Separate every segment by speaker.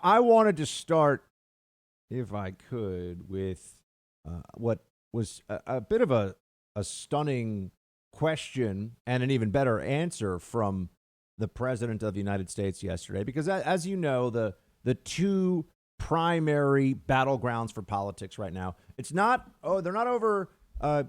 Speaker 1: I wanted to start, if I could, with what was a bit of a stunning question and an even better answer from the President of the United States yesterday. Because as you know, the two primary battlegrounds for politics right now, they're not over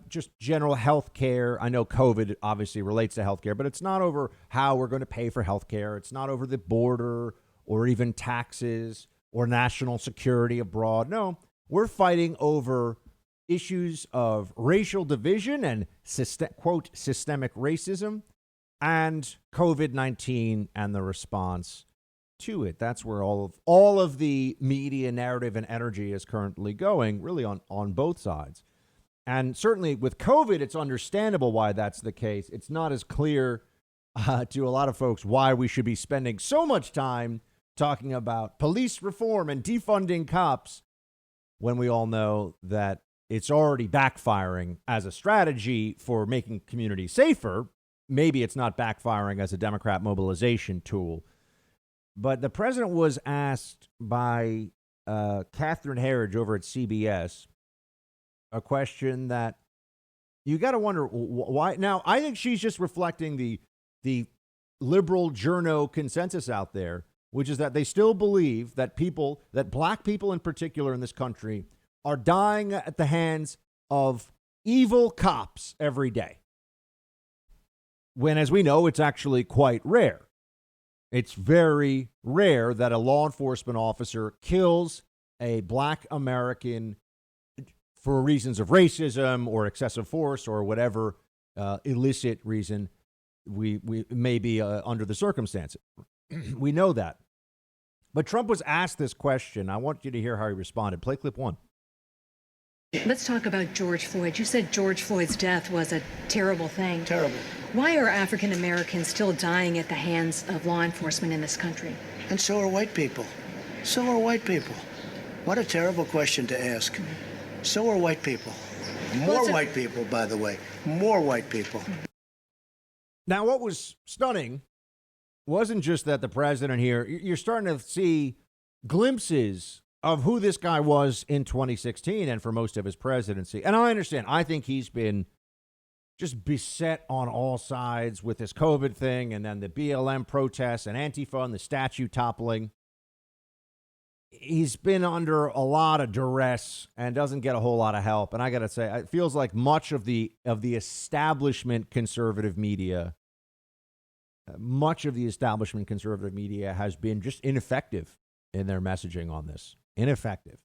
Speaker 1: just general health care. I know COVID obviously relates to health care, but it's not over how we're going to pay for health care. It's not over the border or even taxes or national security abroad. No, we're fighting over issues of racial division and quote, systemic racism and COVID-19 and the response to it. That's where all of the media narrative and energy is currently going, really on both sides. And certainly with COVID, it's understandable why that's the case. It's not as clear to a lot of folks why we should be spending so much time talking about police reform and defunding cops when we all know that it's already backfiring as a strategy for making communities safer. Maybe it's not backfiring as a Democrat mobilization tool. But the president was asked by Catherine Herridge over at CBS a question that you got to wonder why. Now, I think she's just reflecting the liberal journo consensus out there, which is that they still believe that black people in particular in this country are dying at the hands of evil cops every day. When, as we know, it's actually quite rare. It's very rare that a law enforcement officer kills a black American for reasons of racism or excessive force or whatever illicit reason we may be under the circumstances. We know that. But Trump was asked this question. I want you to hear how he responded. Play clip 1.
Speaker 2: Let's talk about George Floyd. You said George Floyd's death was a terrible thing.
Speaker 3: Terrible.
Speaker 2: Why are African Americans still dying at the hands of law enforcement in this country?
Speaker 3: And so are white people. So are white people. What a terrible question to ask. So are white people. More white people, by the way. More white people.
Speaker 1: Now, what was stunning wasn't just that the president here, you're starting to see glimpses of who this guy was in 2016 and for most of his presidency. And I understand. I think he's been just beset on all sides with this COVID thing and then the BLM protests and Antifa and the statue toppling. He's been under a lot of duress and doesn't get a whole lot of help. And I got to say, it feels like much of the establishment conservative media, has been just ineffective in their messaging on this. Ineffective.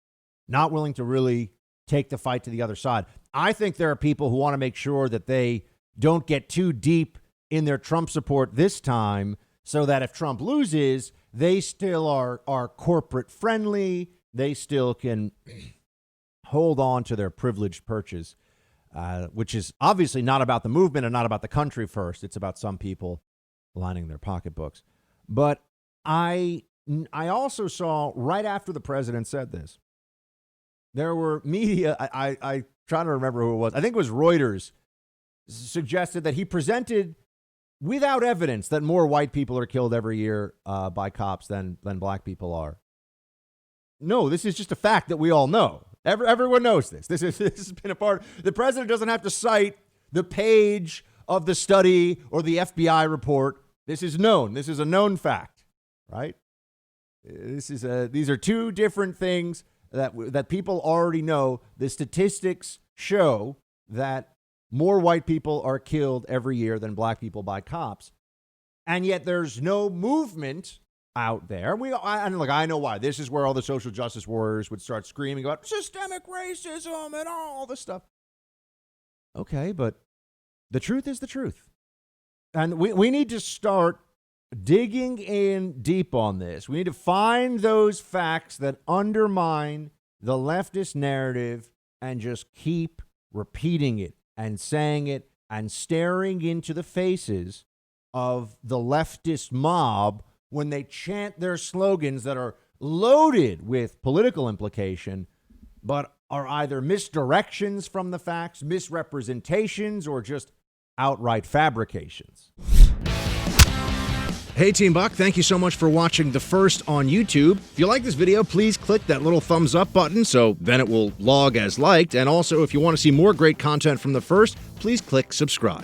Speaker 1: Not willing to really take the fight to the other side. I think there are people who want to make sure that they don't get too deep in their Trump support this time so that if Trump loses, they still are corporate friendly. They still can hold on to their privileged perches, which is obviously not about the movement and not about the country first. It's about some people lining their pocketbooks. But I also saw right after the president said this, there were media, I try to remember who it was. I think it was Reuters, suggested that he presented without evidence that more white people are killed every year by cops than black people are. No, this is just a fact that we all know. Everyone knows this. This has been a part. The president doesn't have to cite the page of the study or the FBI report. This is known. This is a known fact, right? These are two different things that people already know. The statistics show that more white people are killed every year than black people by cops. And yet there's no movement out there. I know why. This is where all the social justice warriors would start screaming about systemic racism and all this stuff. Okay, but the truth is the truth. And we need to start digging in deep on this. We need to find those facts that undermine the leftist narrative and just keep repeating it and saying it and staring into the faces of the leftist mob when they chant their slogans that are loaded with political implication, but are either misdirections from the facts, misrepresentations, or just outright fabrications. Hey, Team Buck, thank you so much for watching The First on YouTube. If you like this video, please click that little thumbs up button so then it will log as liked. And also, if you want to see more great content from The First, please click subscribe.